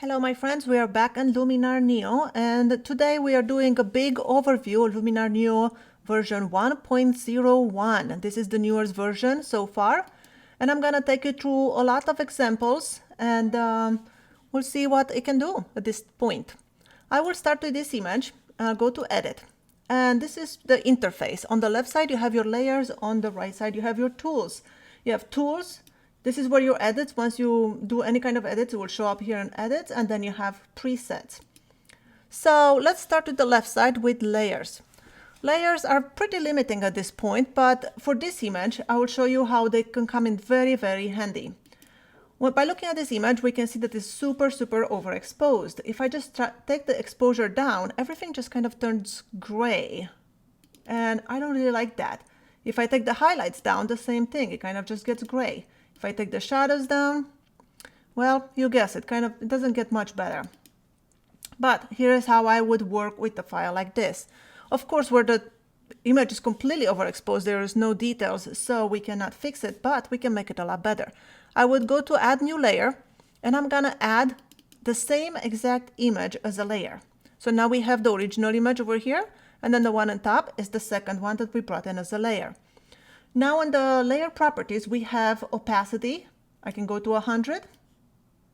Hello my friends, we are back on Luminar Neo and today we are doing a big overview of Luminar Neo version 1.01. This is the newest version so far and I'm gonna take you through a lot of examples and we'll see what it can do at this point. I will start with this image, go to edit, and this is the interface. On the left side you have your layers, on the right side you have your tools. You have tools. This is where your edits, once you do any kind of edits, it will show up here in edits, and then you have presets. So let's start with the left side with layers. Layers are pretty limiting at this point, but for this image, I will show you how they can come in very, very handy. Well, by looking at this image, we can see that it's super overexposed. If I just take the exposure down, everything just kind of turns gray. And I don't really like that. If I take the highlights down, the same thing, it kind of just gets gray. If I take the shadows down, well, you guess it doesn't get much better. But here is how I would work with the file like this. Of course, where the image is completely overexposed, there is no details, so we cannot fix it, but we can make it a lot better. I would go to add new layer, and I'm gonna add the same exact image as a layer. So now we have the original image over here, and then the one on top is the second one that we brought in as a layer. Now in the layer properties, we have opacity. I can go to 100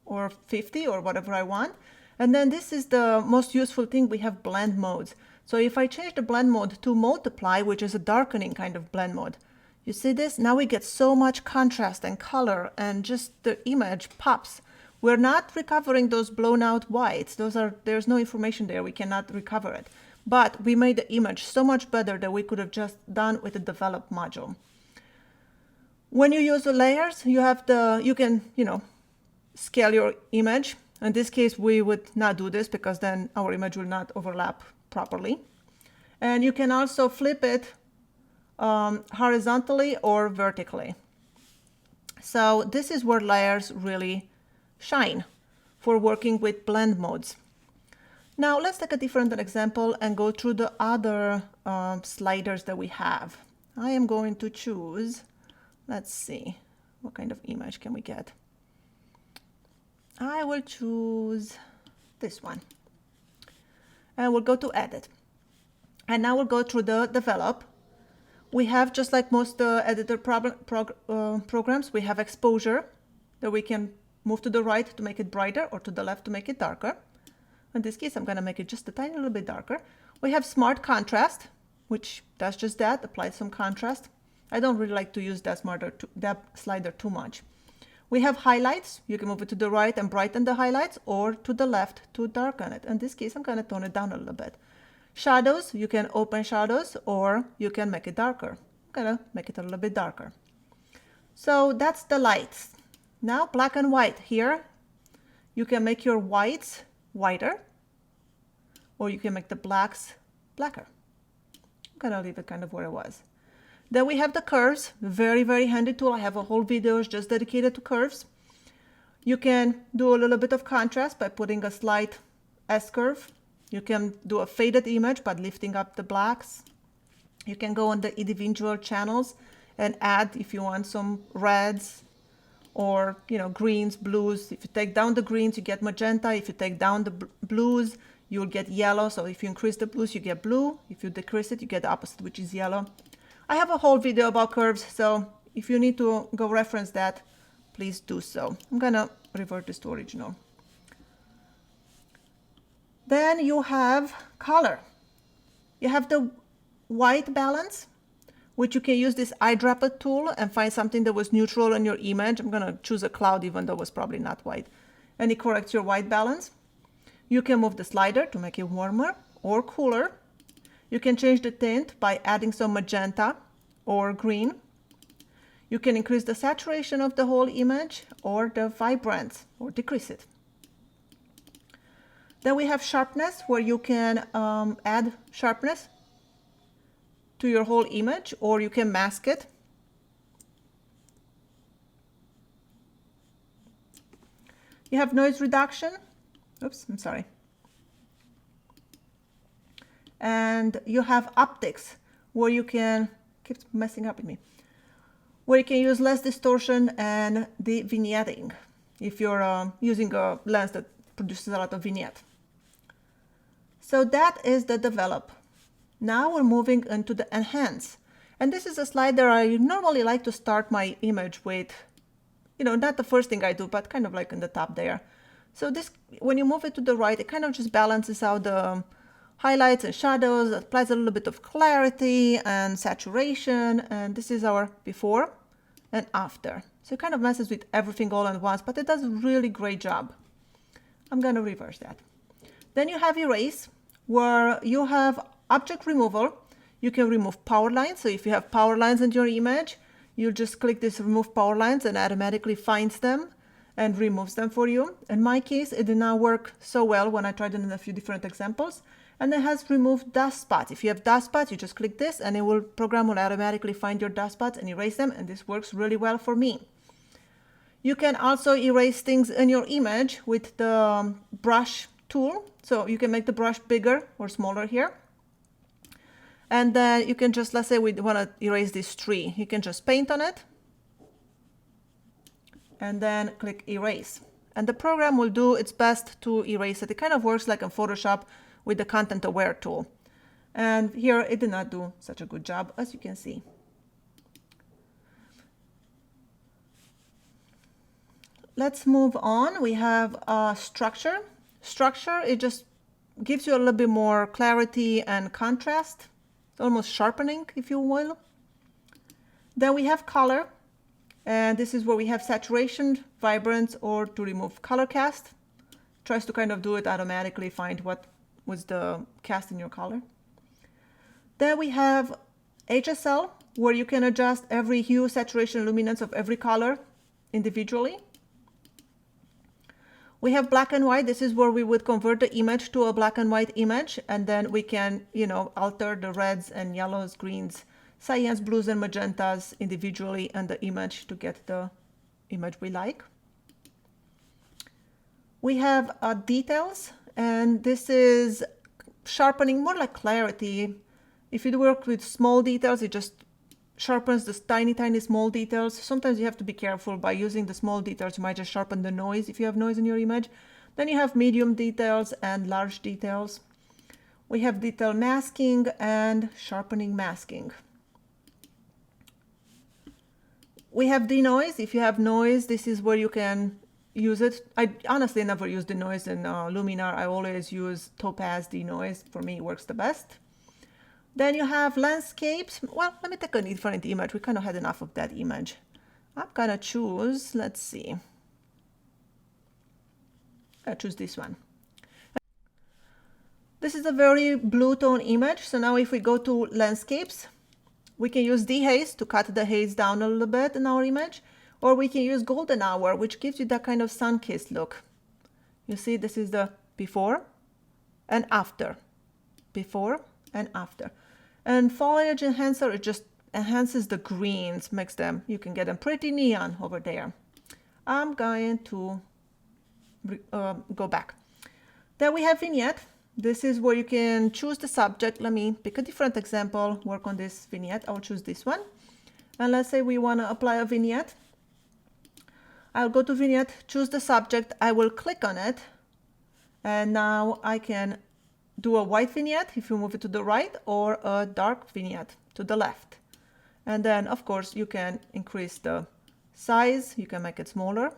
or 50 or whatever I want. And then this is the most useful thing. We have blend modes. So if I change the blend mode to multiply, which is a darkening kind of blend mode, you see this? Now we get so much contrast and color and just the image pops. We're not recovering those blown out whites. There's no information there. We cannot recover it. But we made the image so much better that we could have just done with the develop module. When you use the layers, you can scale your image. In this case, we would not do this because then our image will not overlap properly. And you can also flip it horizontally or vertically. So this is where layers really shine for working with blend modes. Now let's take a different example and go through the other sliders that we have. I am going to choose, let's see, what kind of image can we get? I will choose this one. And we'll go to edit. And now we'll go through the develop. We have, just like most editor programs, we have exposure that we can move to the right to make it brighter or to the left to make it darker. In this case, I'm going to make it just a tiny little bit darker. We have smart contrast, which does just that, applies some contrast. I don't really like to use that slider too much. We have highlights. You can move it to the right and brighten the highlights, or to the left to darken it. In this case, I'm going to tone it down a little bit. Shadows, you can open shadows, or you can make it darker. I'm going to make it a little bit darker. So that's the lights. Now black and white. Here, you can make your whites whiter, or you can make the blacks blacker. I'm gonna leave it kind of where it was. Then we have the curves, very handy tool. I have a whole video just dedicated to curves. You can do a little bit of contrast by putting a slight S-curve. You can do a faded image by lifting up the blacks. You can go on the individual channels and add, if you want, some reds, or greens, blues. If you take down the greens, you get magenta. If you take down the blues, you'll get yellow. So if you increase the blues, you get blue. If you decrease it, you get the opposite, which is yellow. I have a whole video about curves, so if you need to go reference that, please do so. I'm gonna revert this to original. Then you have color. You have the white balance, which you can use this eyedropper tool and find something that was neutral in your image. I'm gonna choose a cloud, even though it was probably not white. And it corrects your white balance. You can move the slider to make it warmer or cooler. You can change the tint by adding some magenta or green. You can increase the saturation of the whole image or the vibrance or decrease it. Then we have sharpness, where you can add sharpness to your whole image, or you can mask it. You have noise reduction. Oops, I'm sorry. And you have optics, where you can, keeps messing up with me, where you can use less distortion and the vignetting. If you're using a lens that produces a lot of vignette. So that is the develop. Now we're moving into the enhance. And this is a slide that I normally like to start my image with, not the first thing I do, but kind of like in the top there. So this, when you move it to the right, it kind of just balances out the highlights and shadows, applies a little bit of clarity and saturation. And this is our before and after. So it kind of messes with everything all at once, but it does a really great job. I'm going to reverse that. Then you have erase, where you have object removal. You can remove power lines. So if you have power lines in your image, you just click this remove power lines and automatically finds them and removes them for you. In my case, it did not work so well when I tried it in a few different examples. And it has removed dust spots. If you have dust spots, you just click this and program will automatically find your dust spots and erase them. And this works really well for me. You can also erase things in your image with the brush tool. So you can make the brush bigger or smaller here. And then you can just, let's say we want to erase this tree. You can just paint on it and then click erase. And the program will do its best to erase it. It kind of works like in Photoshop with the content aware tool. And here it did not do such a good job, as you can see. Let's move on. We have structure. Structure, it just gives you a little bit more clarity and contrast. It's almost sharpening, if you will. Then we have color. And this is where we have saturation, vibrance, or to remove color cast. Tries to kind of do it automatically, find what was the cast in your color. Then we have HSL, where you can adjust every hue, saturation, luminance of every color individually. We have black and white. This is where we would convert the image to a black and white image. And then we can, alter the reds and yellows, greens, cyans, blues, and magentas individually in the image to get the image we like. We have details, and this is sharpening, more like clarity. If you work with small details, it just sharpens the tiny small details. Sometimes you have to be careful by using the small details. You might just sharpen the noise if you have noise in your image. Then you have medium details and large details. We have detail masking and sharpening masking. We have denoise. If you have noise, this is where you can use it. I honestly never use denoise in Luminar. I always use topaz denoise. For me, it works the best. Then you have landscapes. Well, let me take a different image. We kind of had enough of that image. I'm gonna choose, let's see. I'll choose this one. This is a very blue tone image. So now if we go to landscapes, we can use dehaze to cut the haze down a little bit in our image, or we can use golden hour, which gives you that kind of sun-kissed look. You see, this is the before and after. Before and after. And foliage enhancer, it just enhances the greens, makes them, you can get them pretty neon over there. I'm going to go back. Then we have vignette. This is where you can choose the subject. Let me pick a different example, work on this vignette. I'll choose this one. And let's say we want to apply a vignette. I'll go to vignette, choose the subject. I will click on it. And now I can do a white vignette if you move it to the right, or a dark vignette to the left. And then, of course, you can increase the size. You can make it smaller.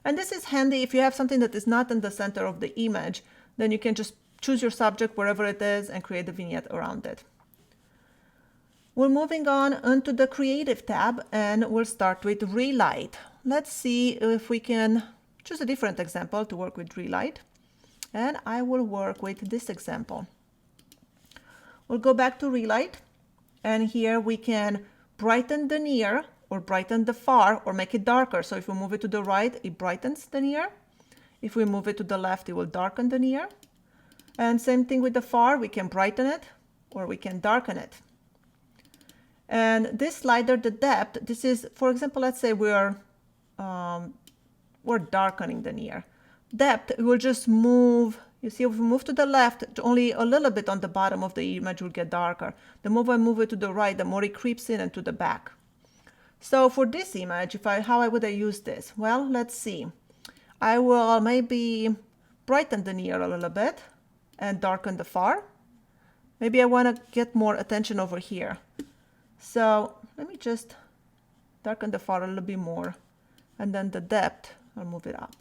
And this is handy if you have something that is not in the center of the image. Then you can just choose your subject wherever it is and create a vignette around it. We're moving on into the Creative tab, and we'll start with Relight. Let's see if we can choose a different example to work with Relight. And I will work with this example. We'll go back to Relight, and here we can brighten the near or brighten the far or make it darker. So if we move it to the right, it brightens the near. If we move it to the left, it will darken the near. And same thing with the far, we can brighten it or we can darken it. And this slider, the depth, this is, for example, let's say we're darkening the near. Depth, it will just move. You see, if we move to the left, only a little bit on the bottom of the image will get darker. The more I move it to the right, the more it creeps in and to the back. So for this image, how would I use this? Well, let's see. I will maybe brighten the near a little bit and darken the far. Maybe I want to get more attention over here. So let me just darken the far a little bit more. And then the depth, I'll move it up.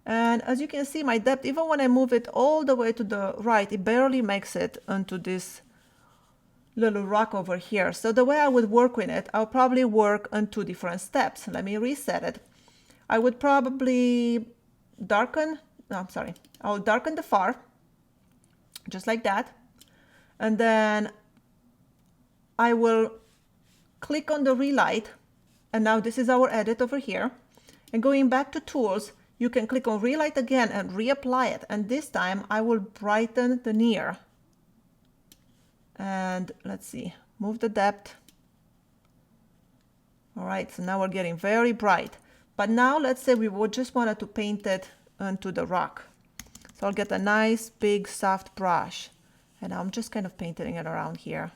And as you can see, my depth, even when I move it all the way to the right, it barely makes it onto this little rock over here. So the way I would work with it, I'll probably work on 2 different steps. Let me reset it. I would probably darken, no, I'm sorry, I'll darken the far, just like that. And then I will click on the Relight. And now this is our edit over here. And going back to Tools, you can click on Relight again and reapply it. And this time I will brighten the near. And let's see, move the depth. All right, so now we're getting very bright. But now let's say we would just wanted to paint it onto the rock. So I'll get a nice big soft brush. And I'm just kind of painting it around here.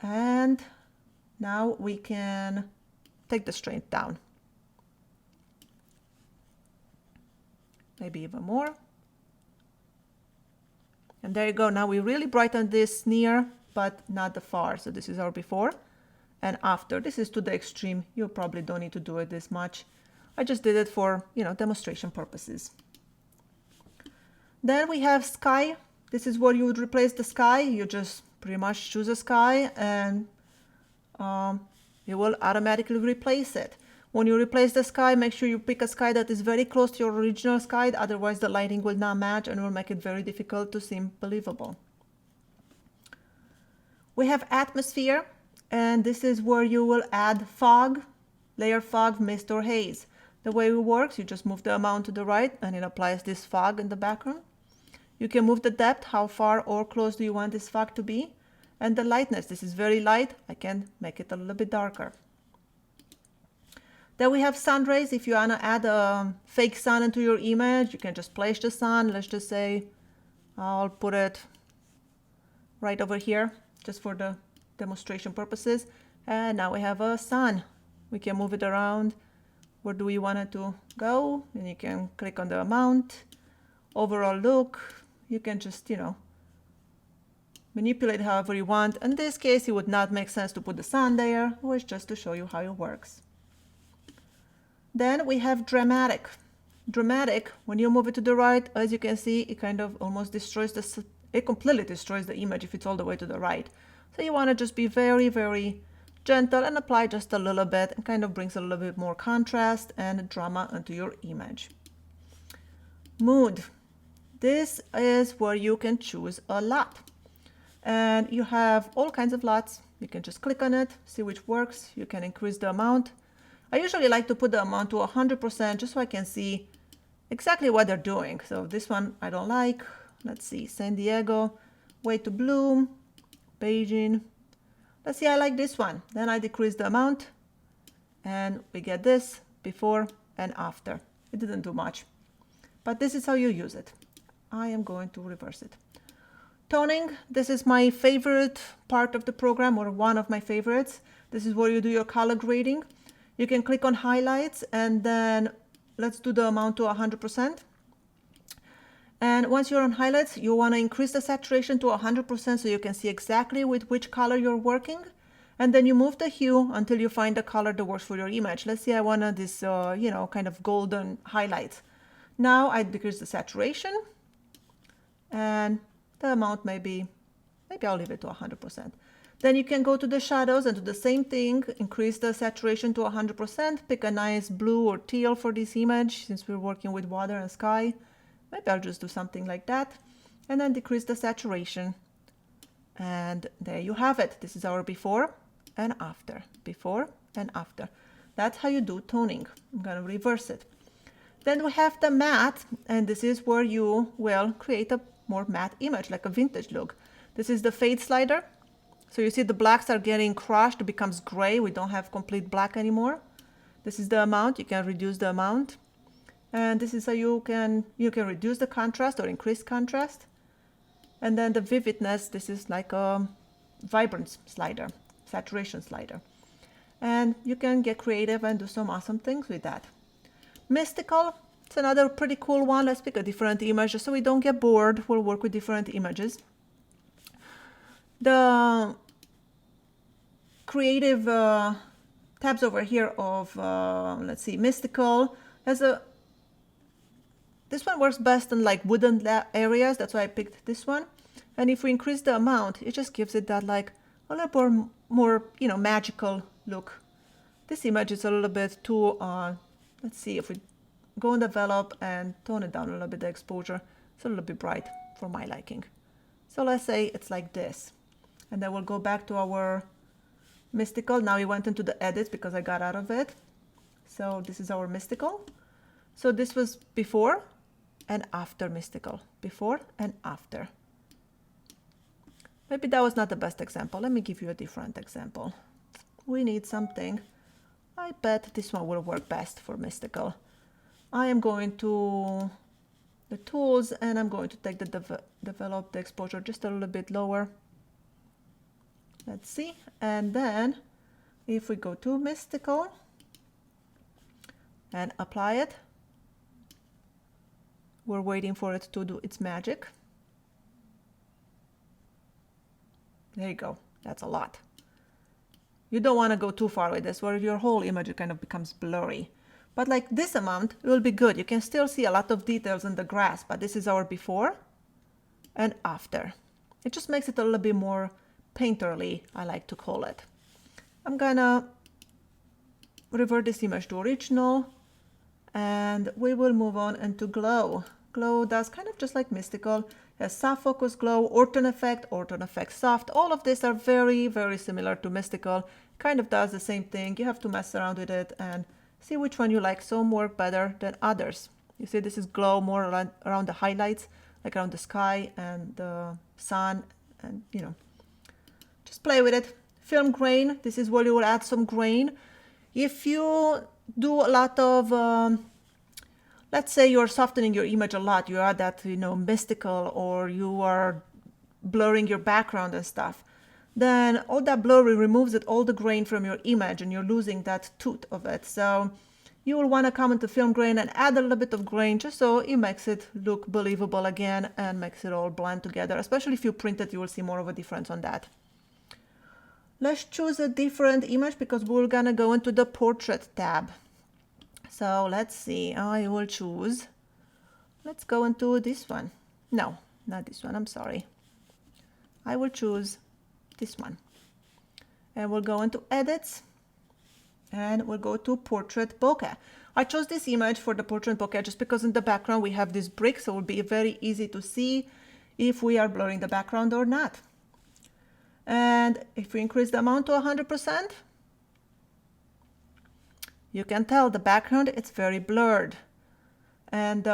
And now we can take the strength down. Maybe even more. And there you go. Now we really brighten this near, but not the far. So this is our before and after. This is to the extreme. You probably don't need to do it this much. I just did it for, demonstration purposes. Then we have sky. This is where you would replace the sky. You just pretty much choose a sky and you will automatically replace it. When you replace the sky, make sure you pick a sky that is very close to your original sky, otherwise the lighting will not match and will make it very difficult to seem believable. We have atmosphere, and this is where you will add fog, layer fog, mist, or haze. The way it works, you just move the amount to the right and it applies this fog in the background. You can move the depth, how far or close do you want this fog to be, and the lightness. This is very light. I can make it a little bit darker. Then we have sun rays. If you want to add a fake sun into your image, you can just place the sun. Let's just say I'll put it right over here just for the demonstration purposes. And now we have a sun. We can move it around. Where do we want it to go? And you can click on the amount, overall look. You can just, manipulate however you want. In this case, it would not make sense to put the sun there. It was just to show you how it works. Then we have dramatic. Dramatic, when you move it to the right, as you can see, it kind of almost destroys it completely destroys the image if it's all the way to the right. So you want to just be very, very gentle and apply just a little bit and kind of brings a little bit more contrast and drama into your image. Mood. This is where you can choose a lot. And you have all kinds of lots. You can just click on it, see which works. You can increase the amount. I usually like to put the amount to 100% just so I can see exactly what they're doing. So this one I don't like. Let's see, San Diego, way to bloom, Beijing. Let's see, I like this one. Then I decrease the amount and we get this before and after. It didn't do much, but this is how you use it. I am going to reverse it. Toning, this is my favorite part of the program, or one of my favorites. This is where you do your color grading. You can click on highlights and then let's do the amount to 100%. And once you're on highlights, you want to increase the saturation to 100% so you can see exactly with which color you're working. And then you move the hue until you find the color that works for your image. Let's say I want this, kind of golden highlights. Now I decrease the saturation and the amount maybe I'll leave it to 100%. Then you can go to the shadows and do the same thing, increase the saturation to 100%, pick a nice blue or teal for this image since we're working with water and sky. Maybe I'll just do something like that and then decrease the saturation. And there you have it. This is our before and after, before and after. That's how you do toning. I'm going to reverse it. Then we have the matte, and this is where you will create a more matte image, like a vintage look. This is the fade slider. So you see the blacks are getting crushed, it becomes gray. We don't have complete black anymore. This is the amount. You can reduce the amount. And this is how you can reduce the contrast or increase contrast. And then the vividness, this is like a vibrance slider, saturation slider. And you can get creative and do some awesome things with that. Mystical, it's another pretty cool one. Let's pick a different image just so we don't get bored. We'll work with different images. The creative tabs over here of, let's see, mystical has a, this one works best in like wooden areas. That's why I picked this one. And if we increase the amount, it just gives it that like a little more, you know, magical look. This image is a little bit too, let's see if we go and develop and tone it down a little bit, the exposure. It's a little bit bright for my liking. So let's say it's like this. And then we'll go back to our mystical. Now we went into the edits because I got out of it. So this is our mystical. So this was before and after mystical. Before and after. Maybe that was not the best example. Let me give you a different example. We need something. I bet this one will work best for mystical. I am going to the tools and I'm going to take the develop the exposure just a little bit lower. Let's see. And then if we go to mystical and apply it, we're waiting for it to do its magic. There you go. That's a lot. You don't want to go too far with this, where your whole image kind of becomes blurry. But like this amount, it will be good. You can still see a lot of details in the grass, but this is our before and after. It just makes it a little bit more painterly, I like to call it. I'm gonna revert this image to original and we will move on into glow. Glow does kind of just like mystical, has soft focus glow, orton effect soft. All of these are very, very similar to mystical. Kind of does the same thing. You have to mess around with it and see which one you like. Some work better than others. You see this is glow more around the highlights, like around the sky and the sun, and you know, just play with it. Film grain, this is where you will add some grain. If you do a lot of, let's say you're softening your image a lot, you add that, you know, mystical, or you are blurring your background and stuff, then all that blurry removes all the grain from your image and you're losing that tooth of it. So you will want to come into film grain and add a little bit of grain just so it makes it look believable again and makes it all blend together. Especially if you print it, you will see more of a difference on that. Let's choose a different image because we're gonna go into the portrait tab. So let's see, I will choose, let's go into this one. No, not this one, I'm sorry. I will choose this one. And we'll go into edits and we'll go to portrait bokeh. I chose this image for the portrait bokeh just because in the background we have this brick, so it will be very easy to see if we are blurring the background or not. And if we increase the amount to 100%, you can tell the background, it's very blurred. And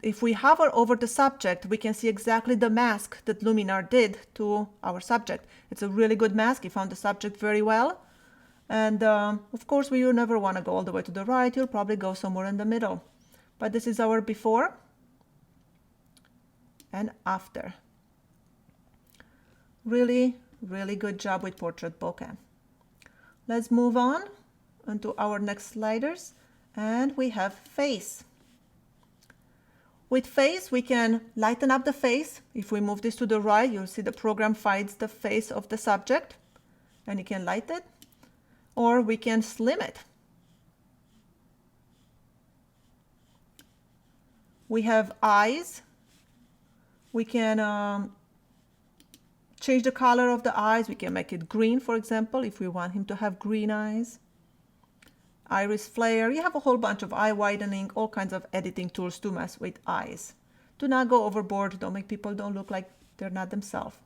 if we hover over the subject, we can see exactly the mask that Luminar did to our subject. It's a really good mask. He found the subject very well. And of course, we will never want to go all the way to the right. You'll probably go somewhere in the middle. But this is our before and after. Really, really good job with portrait bokeh. Let's move on into our next sliders, and we have face. With face, we can lighten up the face. If we move this to the right, you'll see the program finds the face of the subject, and you can light it, or we can slim it. We have eyes. We can change the color of the eyes. We can make it green, for example, if we want him to have green eyes. Iris flare. You have a whole bunch of eye widening, all kinds of editing tools to mess with eyes. Do not go overboard. Don't make people don't look like they're not themselves.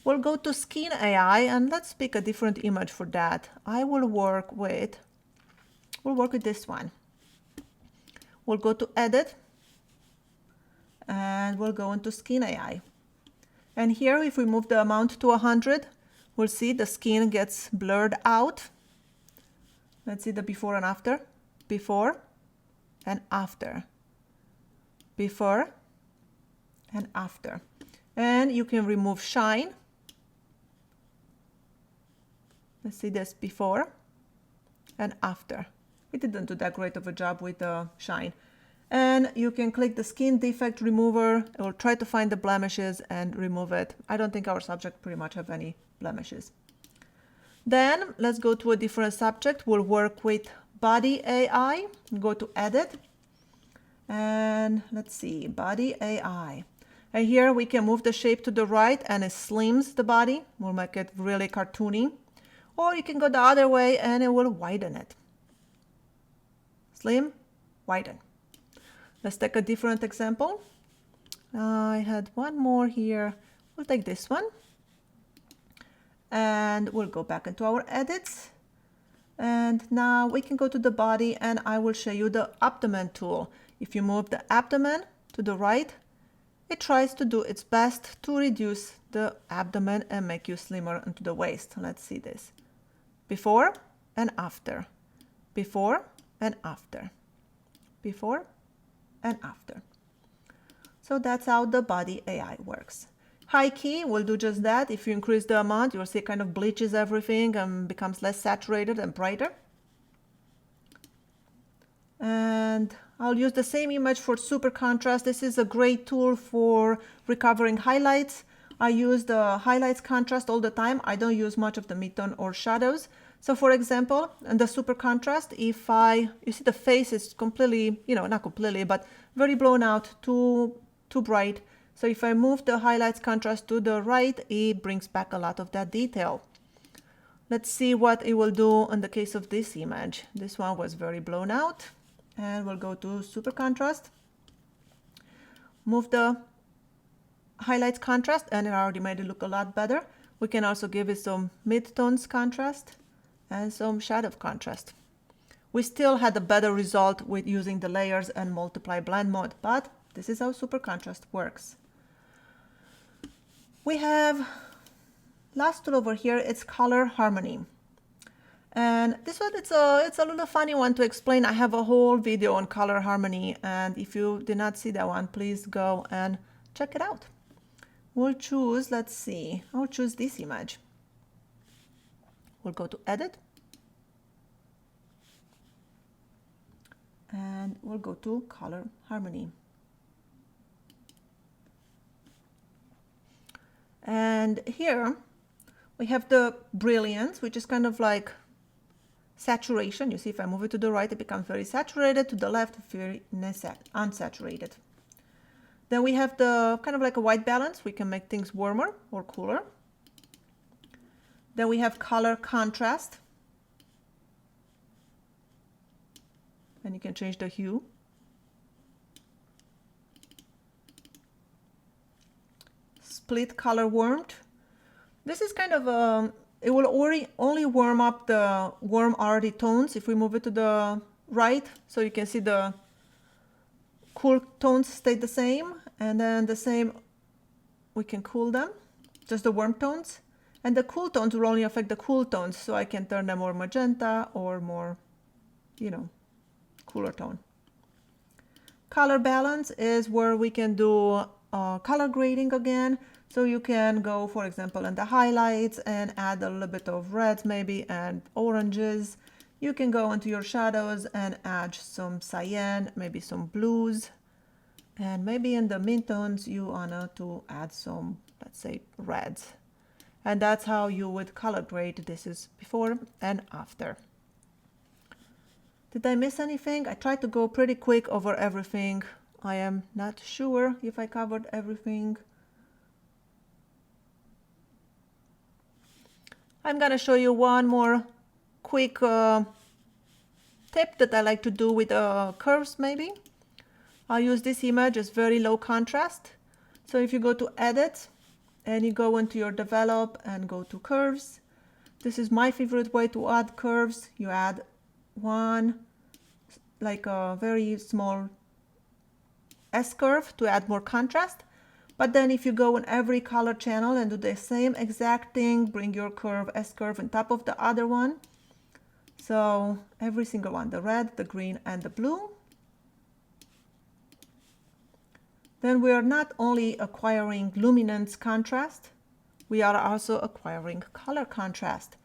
We'll go to Skin AI and let's pick a different image for that. We'll work with this one. We'll go to edit and we'll go into Skin AI. And here, if we move the amount to 100, we'll see the skin gets blurred out. Let's see the before and after. Before and after. Before and after. And you can remove shine. Let's see this before and after. We didn't do that great of a job with the shine. And you can click the skin defect remover. It will try to find the blemishes and remove it. I don't think our subject pretty much have any blemishes. Then let's go to a different subject. We'll work with Body AI. Go to Edit. And let's see, Body AI. And here we can move the shape to the right and it slims the body. We'll make it really cartoony. Or you can go the other way and it will widen it. Slim, widen. Let's take a different example. I had one more here. We'll take this one. And we'll go back into our edits. And now we can go to the body and I will show you the abdomen tool. If you move the abdomen to the right, it tries to do its best to reduce the abdomen and make you slimmer into the waist. Let's see this. Before and after. Before and after. Before and after. So that's how the Body AI works. High key will do just that. If you increase the amount, you'll see it kind of bleaches everything and becomes less saturated and brighter. And I'll use the same image for super contrast. This is a great tool for recovering highlights. I use the highlights contrast all the time. I don't use much of the midtone or shadows. So for example, in the super contrast, you see the face is completely, not completely, but very blown out, too bright. So if I move the highlights contrast to the right, it brings back a lot of that detail. Let's see what it will do in the case of this image. This one was very blown out. And we'll go to super contrast. Move the highlights contrast, and it already made it look a lot better. We can also give it some mid-tones contrast and some shadow contrast. We still had a better result with using the layers and multiply blend mode, but this is how super contrast works. We have last tool over here, it's color harmony. And this one, it's a little funny one to explain. I have a whole video on color harmony, and if you did not see that one, please go and check it out. We'll choose, let's see, I'll choose this image. We'll go to Edit. And we'll go to Color Harmony. And here we have the brilliance, which is kind of like saturation. You see, if I move it to the right, it becomes very saturated. To the left, very unsaturated. Then we have the kind of like a white balance. We can make things warmer or cooler. Then we have color contrast. And you can change the hue. Split color warmth. This is kind of it will only warm up the warm already tones if we move it to the right. So you can see the cool tones stay the same, and then the same, we can cool them, just the warm tones. And the cool tones will only affect the cool tones, so I can turn them more magenta or more, cooler tone. Color balance is where we can do color grading again. So you can go, for example, in the highlights and add a little bit of reds maybe and oranges. You can go into your shadows and add some cyan, maybe some blues. And maybe in the midtones you want to add some, let's say, reds. And that's how you would color grade. This is before and after. Did I miss anything? I tried to go pretty quick over everything. I am not sure if I covered everything. I'm gonna show you one more quick tip that I like to do with curves maybe. I'll use this image as very low contrast. So if you go to Edit and you go into your Develop and go to Curves, this is my favorite way to add curves. You add one, like a very small S-curve to add more contrast. But then if you go in every color channel and do the same exact thing, bring your curve, S-curve on top of the other one. So every single one, the red, the green, and the blue. Then we are not only acquiring luminance contrast, we are also acquiring color contrast.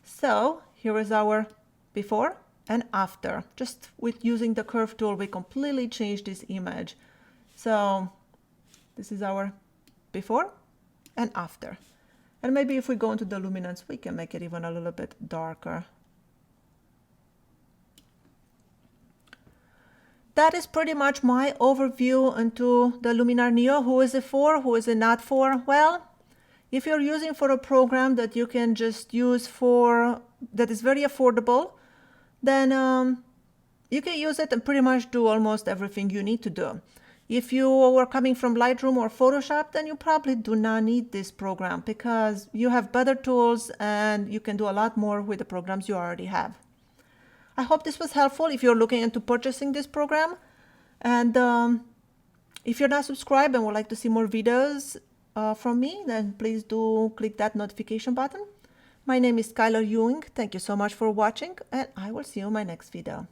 So here is our before and after. Just with using the curve tool, we completely changed this image. So this is our before and after. And maybe if we go into the luminance, we can make it even a little bit darker. That is pretty much my overview into the Luminar Neo. Who is it for? Who is it not for? Well, if you're using for a program that you can just use for, that is very affordable, then you can use it and pretty much do almost everything you need to do. If you are coming from Lightroom or Photoshop, then you probably do not need this program because you have better tools and you can do a lot more with the programs you already have. I hope this was helpful if you're looking into purchasing this program. And if you're not subscribed and would like to see more videos from me, then please do click that notification button. My name is Skyler Ewing. Thank you so much for watching, and I will see you in my next video.